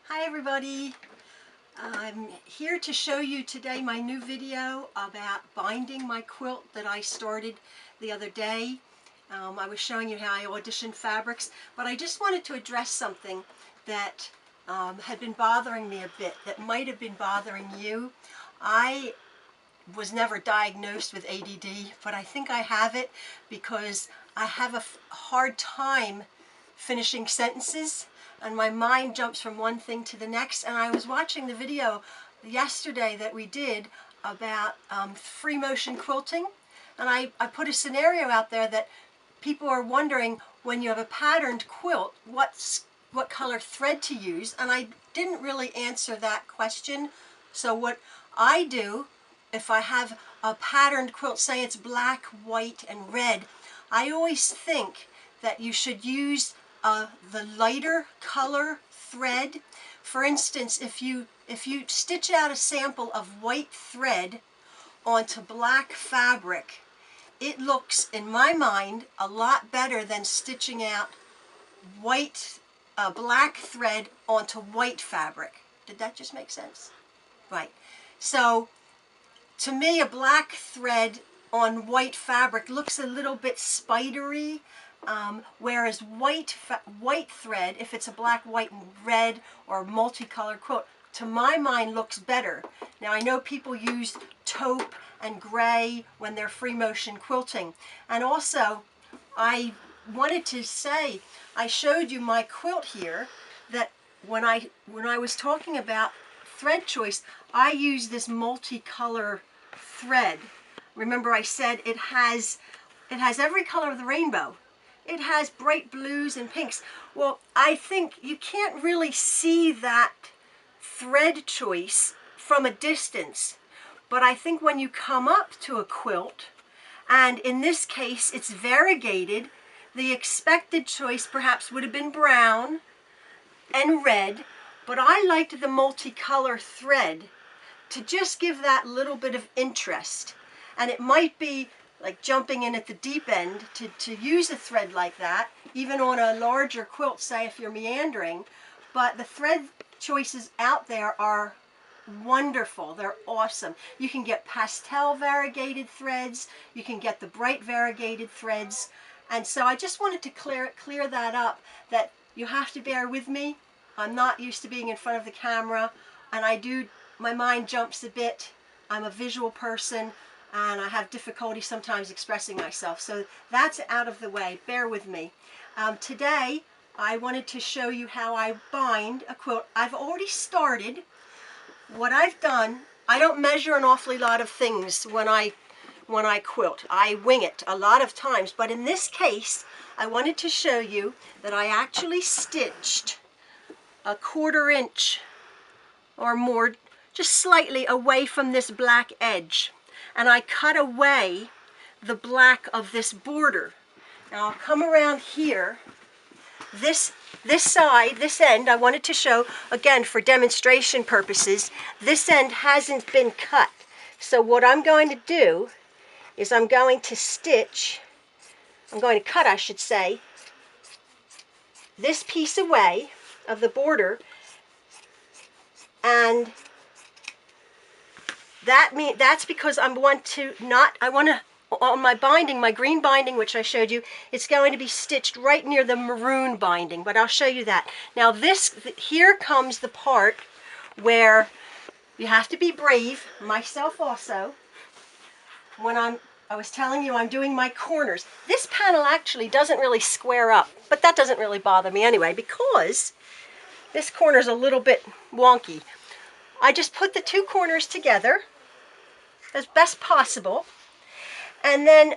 Hi everybody, I'm here to show you today my new video about binding my quilt that I started the other day. I was showing you how I auditioned fabrics, but I just wanted to address something that had been bothering me a bit, that might have been bothering you. I was never diagnosed with ADD, but I think I have it because I have a hard time finishing sentences and my mind jumps from one thing to the next. And I was watching the video yesterday that we did about free motion quilting, and I put a scenario out there that people are wondering, when you have a patterned quilt, what color thread to use, and I didn't really answer that question. So what I do, if I have a patterned quilt, say it's black, white, and red, I always think that you should use the lighter color thread. For instance, if you stitch out a sample of white thread onto black fabric, it looks, in my mind, a lot better than stitching out black thread onto white fabric. Did that just make sense? Right. So to me, a black thread on white fabric looks a little bit spidery, whereas white thread, if it's a black, white, and red or multicolored quilt, to my mind looks better. Now I know people use taupe and gray when they're free motion quilting. And also, I wanted to say, I showed you my quilt here, that when I was talking about thread choice, I use this multicolor thread. Remember I said it has every color of the rainbow. It has bright blues and pinks. Well, I think you can't really see that thread choice from a distance, but I think when you come up to a quilt, and in this case it's variegated, the expected choice perhaps would have been brown and red, but I liked the multicolor thread to just give that little bit of interest. And it might be like jumping in at the deep end to use a thread like that, even on a larger quilt, say if you're meandering. But the thread choices out there are wonderful. They're awesome. You can get pastel variegated threads, you can get the bright variegated threads. And so I just wanted to clear that up, that you have to bear with me. I'm not used to being in front of the camera, and my mind jumps a bit. I'm a visual person, and I have difficulty sometimes expressing myself. So that's out of the way. Bear with me. Today, I wanted to show you how I bind a quilt. I've already started. What I've done, I don't measure an awfully lot of things when I quilt. I wing it a lot of times, but in this case, I wanted to show you that I actually stitched a 1/4 inch or more, just slightly away from this black edge. And I cut away the black of this border. Now I'll come around here. This side, this end, I wanted to show, again, for demonstration purposes, this end hasn't been cut. So what I'm going to do is I'm going to cut, I should say, this piece away of the border, and that's because on my binding, my green binding, which I showed you, it's going to be stitched right near the maroon binding, but I'll show you that. Now here comes the part where you have to be brave, myself also, when I was telling you I'm doing my corners. This panel actually doesn't really square up, but that doesn't really bother me anyway, because this corner's a little bit wonky. I just put the two corners together as best possible, and then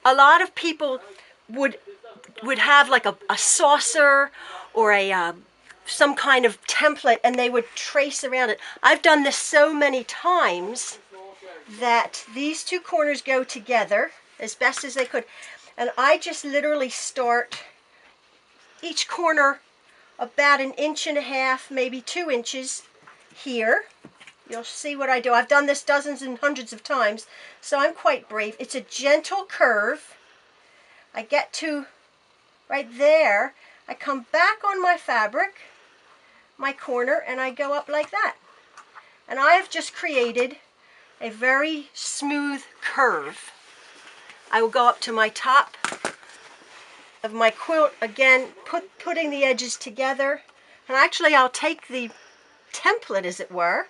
a lot of people would have like a saucer or some kind of template, and they would trace around it. I've done this so many times that these two corners go together as best as they could, and I just literally start each corner about 1.5 inches, maybe 2 inches here. You'll see what I do. I've done this dozens and hundreds of times, so I'm quite brave. It's a gentle curve. I get to right there. I come back on my fabric, my corner and I go up like that. And I have just created a very smooth curve. I will go up to my top of my quilt again, putting the edges together. And actually I'll take the template, as it were,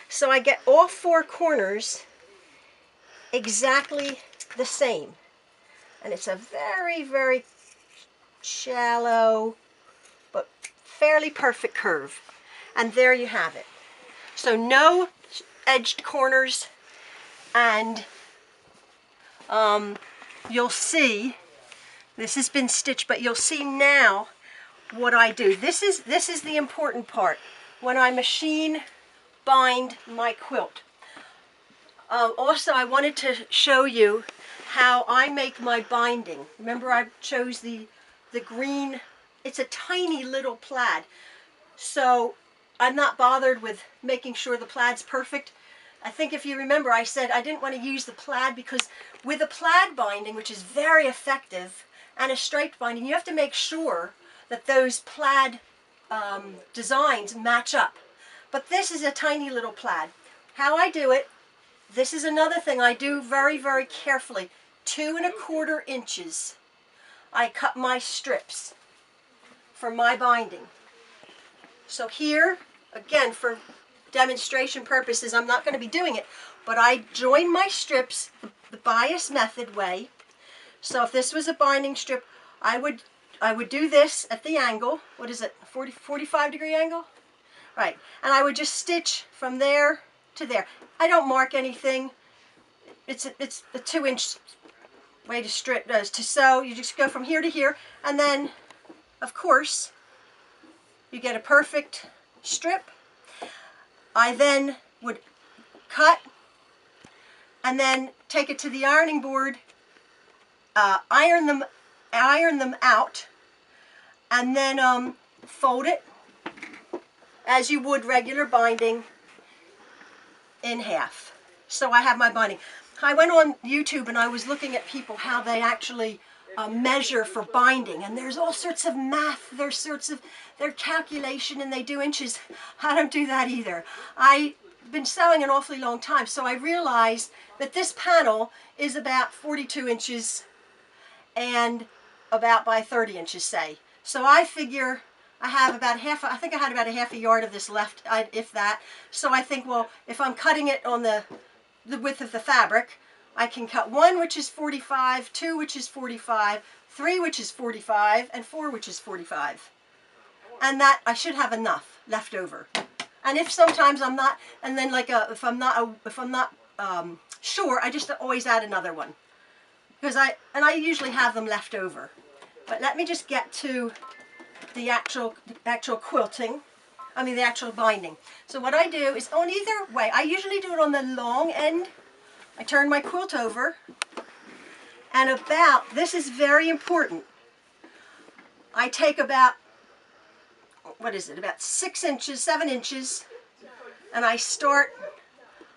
so I get all four corners exactly the same. And it's a very, very shallow but fairly perfect curve. And there you have it. So no edged corners, and you'll see this has been stitched, but you'll see now what I do. This is the important part when I machine bind my quilt. Also, I wanted to show you how I make my binding. Remember, I chose the green. It's a tiny little plaid, so I'm not bothered with making sure the plaid's perfect. I think if you remember, I said I didn't want to use the plaid because with a plaid binding, which is very effective, and a striped binding, you have to make sure that those plaid designs match up. But this is a tiny little plaid. How I do it, this is another thing I do very, very carefully. 2 1/4 inches. I cut my strips for my binding. So here, again, for demonstration purposes, I'm not going to be doing it, but I join my strips the bias method way. So if this was a binding strip, I would do this at the angle. What is it? 45 degree angle? Right. And I would just stitch from there to there. I don't mark anything. It's a 2-inch way to strip to sew. You just go from here to here, and then of course you get a perfect strip. I then would cut and then take it to the ironing board, iron them out, and then fold it as you would regular binding in half. So I have my binding. I went on YouTube and I was looking at people how they actually measure for binding, and there's all sorts of math, there's sorts of their calculation, and they do inches. I don't do that either. I've been sewing an awfully long time, so I realized that this panel is about 42 inches and about by 30 inches, say. So I figure I have about I think I had about a half a yard of this left, if that. So I think, well, if I'm cutting it on the width of the fabric, I can cut 1 which is 45, 2 which is 45, 3 which is 45, and 4 which is 45. And that I should have enough left over. And if sometimes I'm not, and then like if I'm not sure, I just always add another one, because I usually have them left over. But let me just get to the actual quilting. I mean the actual binding. So what I do is, on either way, I usually do it on the long end. I turn my quilt over, and this is very important, I take about, what is it, about 6 inches, 7 inches, and I start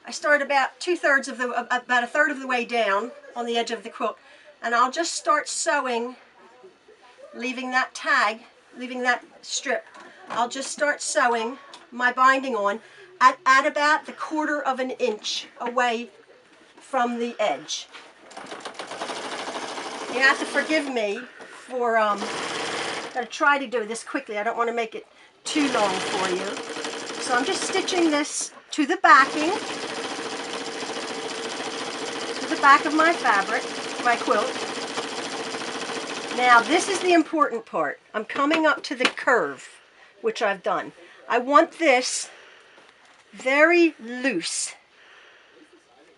about about a third of the way down on the edge of the quilt, and I'll just start sewing, leaving that tag, leaving that strip. I'll just start sewing my binding on at about the 1/4 inch away from the edge. You have to forgive me for I'm going to try to do this quickly. I don't want to make it too long for you. So I'm just stitching this to the backing, to the back of my fabric, my quilt. Now this is the important part. I'm coming up to the curve, which I've done. I want this very loose.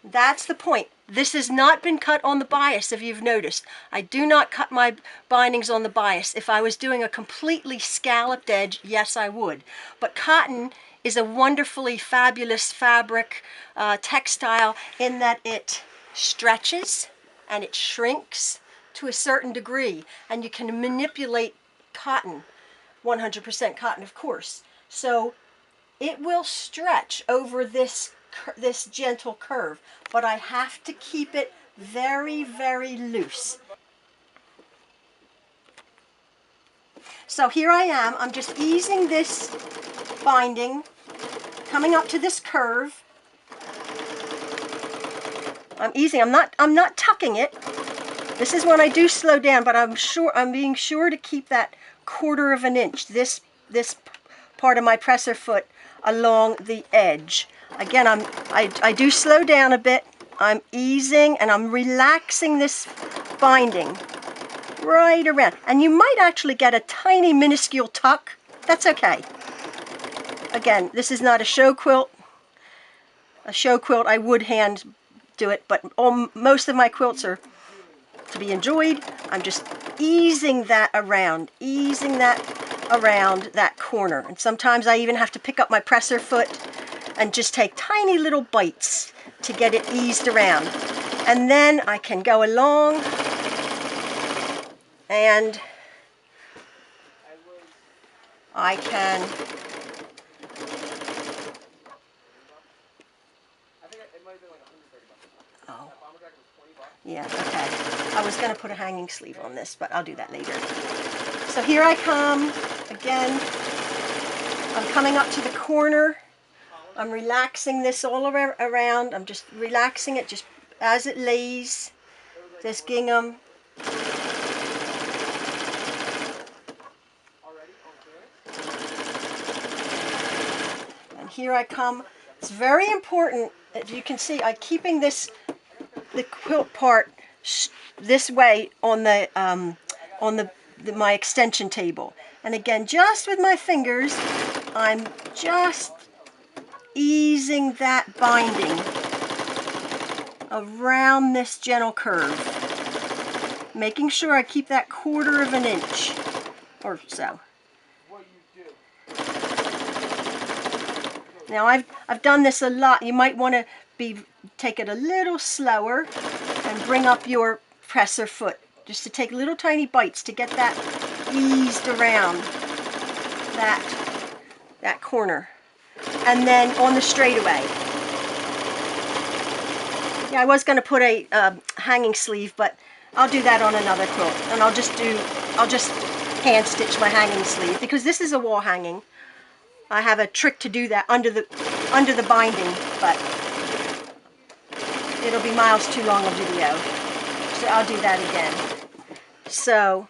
That's the point. This has not been cut on the bias, if you've noticed. I do not cut my bindings on the bias. If I was doing a completely scalloped edge, yes, I would. But cotton is a wonderfully fabulous fabric, textile, in that it stretches and it shrinks to a certain degree, and you can manipulate cotton, 100% cotton, of course. So it will stretch over this gentle curve, but I have to keep it very, very loose. So here I am. I'm just easing this binding, coming up to this curve. I'm easing. I'm not tucking it. This is when I do slow down, but I'm being sure to keep that 1/4 of an inch, this part of my presser foot along the edge. Again, I do slow down a bit. I'm easing and I'm relaxing this binding right around. And you might actually get a tiny minuscule tuck. That's okay. Again, this is not a show quilt. A show quilt, I would hand do it, but most of my quilts are to be enjoyed. I'm just easing that around that corner. And sometimes I even have to pick up my presser foot and just take tiny little bites to get it eased around. And then I can go along and I can yeah, okay. I was going to put a hanging sleeve on this, but I'll do that later. So here I come again. I'm coming up to the corner. I'm relaxing this all around. I'm just relaxing it just as it lays, this gingham. And here I come. It's very important, as you can see, I'm keeping the quilt part this way on my extension table. And again, just with my fingers, I'm just easing that binding around this gentle curve, making sure I keep that 1/4 of an inch or so. Now I've done this a lot. You might want to take it a little slower and bring up your presser foot just to take little tiny bites to get that eased around that corner. And then on the straightaway. Yeah, I was going to put a hanging sleeve, but I'll do that on another quilt. And I'll just hand stitch my hanging sleeve because this is a wall hanging. I have a trick to do that under the binding, but it'll be miles too long a video. So I'll do that again. So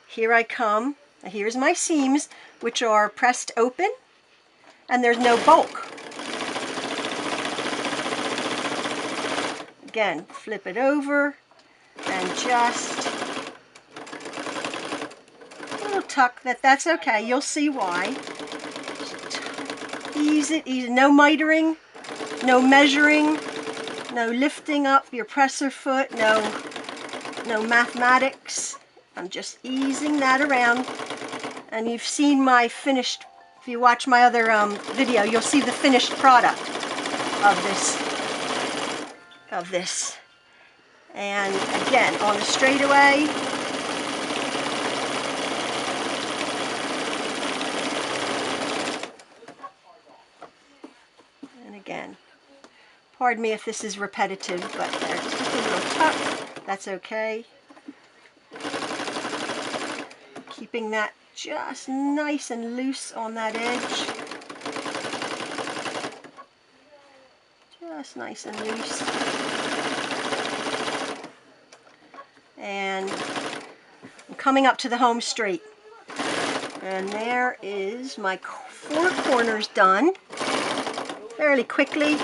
here I come. Here's my seams, which are pressed open, and there's no bulk. Again, flip it over, and just a little tuck. That's okay. You'll see why. Ease it, ease it. No mitering, no measuring, no lifting up your presser foot, no mathematics. I'm just easing that around. And you've seen my finished, if you watch my other video, you'll see the finished product of this. And again, on the straightaway, and again, pardon me if this is repetitive, but there's just a little tuck. That's okay. Keeping that just nice and loose on that edge. Just nice and loose. And I'm coming up to the home straight. And there is my 4 corners done fairly quickly.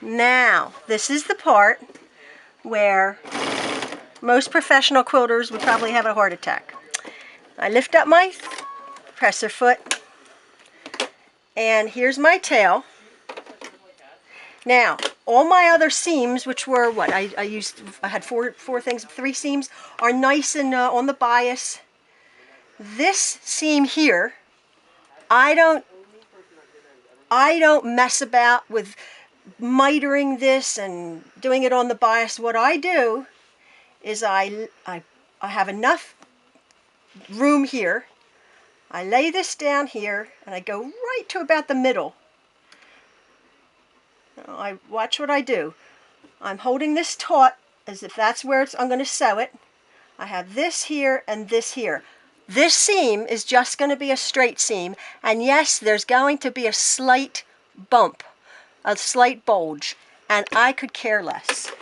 Now, this is the part where most professional quilters would probably have a heart attack. I lift up my presser foot, and here's my tail. Now, all my other seams, which were what I had 3 seams, are nice and on the bias. This seam here, I don't mess about with mitering this and doing it on the bias. What I do is I have enough room here. I lay this down here and I go right to about the middle. Now, watch what I do. I'm holding this taut as if that's where I'm going to sew it. I have this here and this here. This seam is just going to be a straight seam, and yes, there's going to be a slight bump, a slight bulge, and I could care less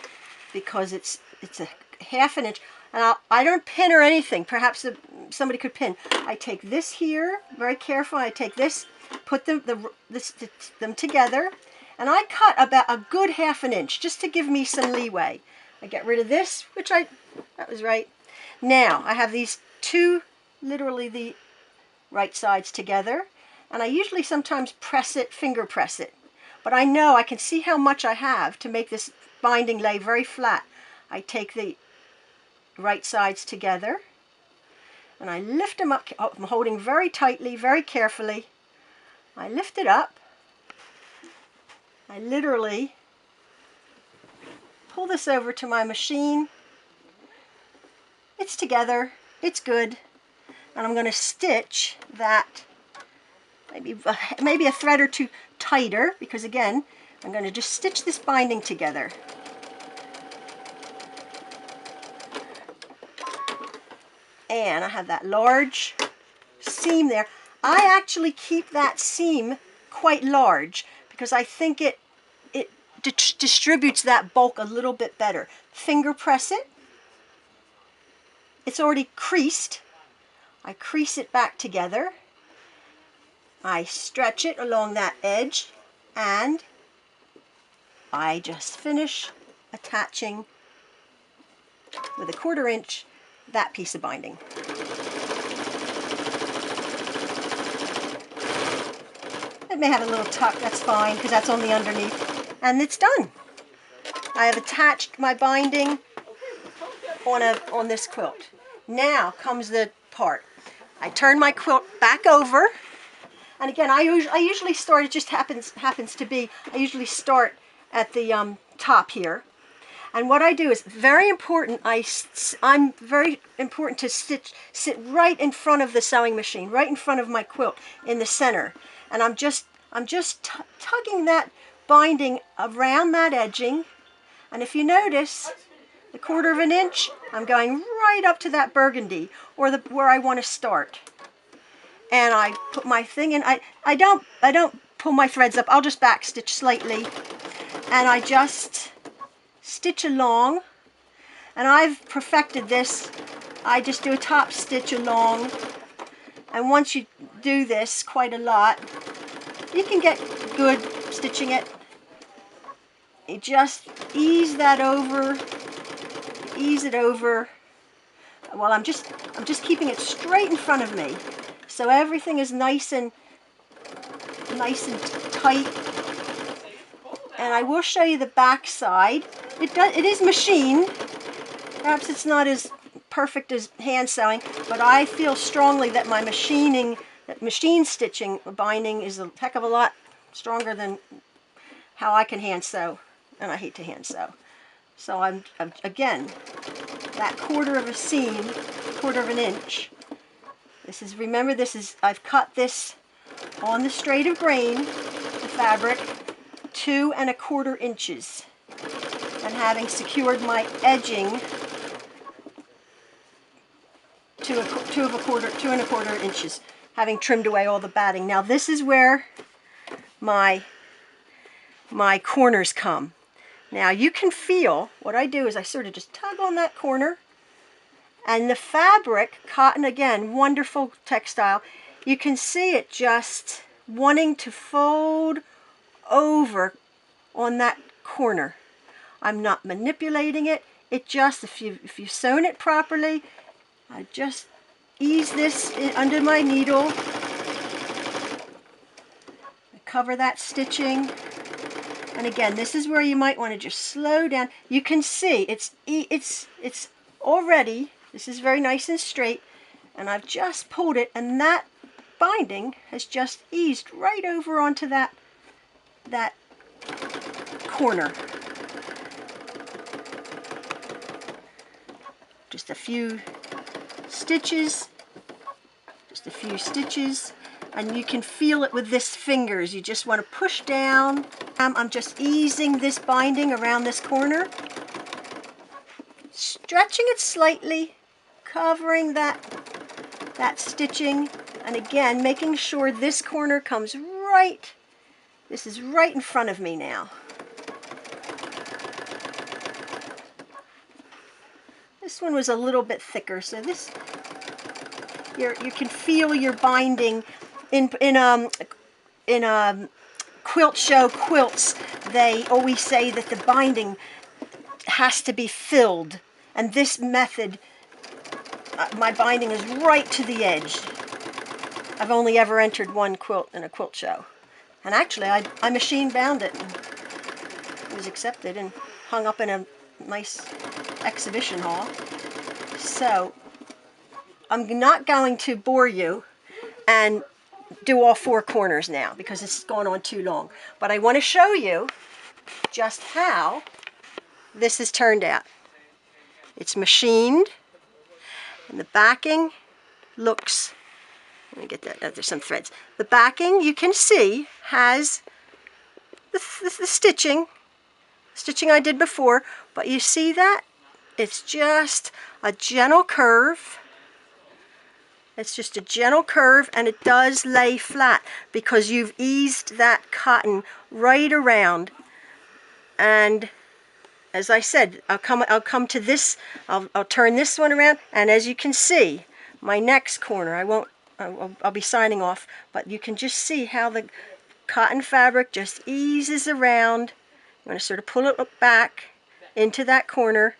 because it's a ½ inch, and I don't pin or anything. Perhaps somebody could pin. I take this here, very careful. I take this, put them together, and I cut about a good ½ inch just to give me some leeway. I get rid of this, that was right. Now I have these two, literally the right sides together, and I usually sometimes press it, finger press it, but I know I can see how much I have to make this binding lay very flat. I take the right sides together and I lift them up. I'm holding very tightly, very carefully. I lift it up. I literally pull this over to my machine. It's together, it's good, and I'm going to stitch that maybe a thread or two tighter, because again, I'm going to just stitch this binding together. And I have that large seam there. I actually keep that seam quite large because I think it distributes that bulk a little bit better. Finger press it. It's already creased. I crease it back together. I stretch it along that edge, and I just finish attaching with a ½ inch that piece of binding. It may have a little tuck, that's fine, because that's on the underneath. And it's done. I have attached my binding on this quilt. Now comes the part. I turn my quilt back over, and again, I usually start, it just happens to be, I usually start at the top here. And what I do is very important, I'm very important to sit right in front of the sewing machine, right in front of my quilt, in the center. And I'm just tugging that binding around that edging. And if you notice, the ½ inch, I'm going right up to that burgundy, or where I want to start. And I put my thing in. I don't pull my threads up. I'll just back stitch slightly, and I just stitch along. And I've perfected this. I just do a top stitch along, and once you do this quite a lot, you can get good stitching it. You just ease that over, ease it over. Well, I'm just keeping it straight in front of me, so everything is nice and tight. And I will show you the back side. It is machined. Perhaps it's not as perfect as hand sewing, but I feel strongly that my machine stitching binding is a heck of a lot stronger than how I can hand sew, and I hate to hand sew. So I'm again, that ½ seam, ½ inch. Remember, I've cut this on the straight of grain, the fabric, 2 1/4 inches, and having secured my edging to 2 1/4 inches, having trimmed away all the batting. Now this is where my corners come. Now you can feel, what I do is I sort of just tug on that corner, and the fabric, cotton again, wonderful textile, you can see it just wanting to fold over on that corner. I'm not manipulating it. It just, if you've sewn it properly, I just ease this under my needle. I cover that stitching. And again, this is where you might want to just slow down. You can see it's already, this is very nice and straight, and I've just pulled it, and that binding has just eased right over onto that corner. Just a few stitches, and you can feel it with this fingers. You just want to push down. I'm just easing this binding around this corner, stretching it slightly, covering that stitching, and again making sure this corner comes right, this is right in front of me now. This one was a little bit thicker, so this, you can feel your binding in quilt show quilts. They always say that the binding has to be filled, and this method, my binding is right to the edge. I've only ever entered one quilt in a quilt show, and actually I machine bound it, and it was accepted and hung up in a nice exhibition hall. So I'm not going to bore you and do all 4 corners now because it's going on too long, but I want to show you just how this has turned out. It's machined, and the backing looks, let me get that, there's some threads. The backing, you can see, has the stitching I did before, but you see that? It's just a gentle curve. It's just a gentle curve, and it does lay flat because you've eased that cotton right around. And as I said, I'll come to this. I'll turn this one around, and as you can see, my next corner, I'll be signing off, but you can just see how the cotton fabric just eases around. You want to sort of pull it back into that corner,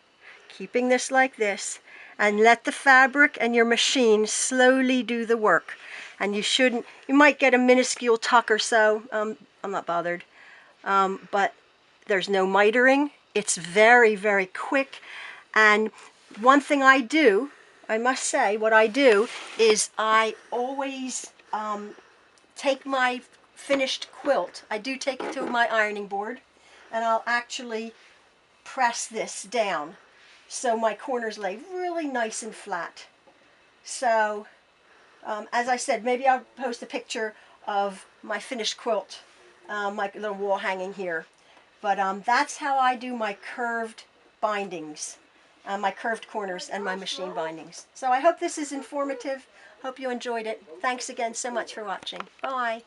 keeping this like this, and let the fabric and your machine slowly do the work. And you might get a minuscule tuck or so. I'm not bothered, but there's no mitering. It's very, very quick. And one thing I do, I must say, what I do is I always take my finished quilt, I do take it to my ironing board, and I'll actually press this down so my corners lay really nice and flat. So as I said, maybe I'll post a picture of my finished quilt, my little wall hanging here. But that's how I do my curved bindings, my curved corners and my machine bindings. So I hope this is informative. Hope you enjoyed it. Thanks again so much for watching. Bye.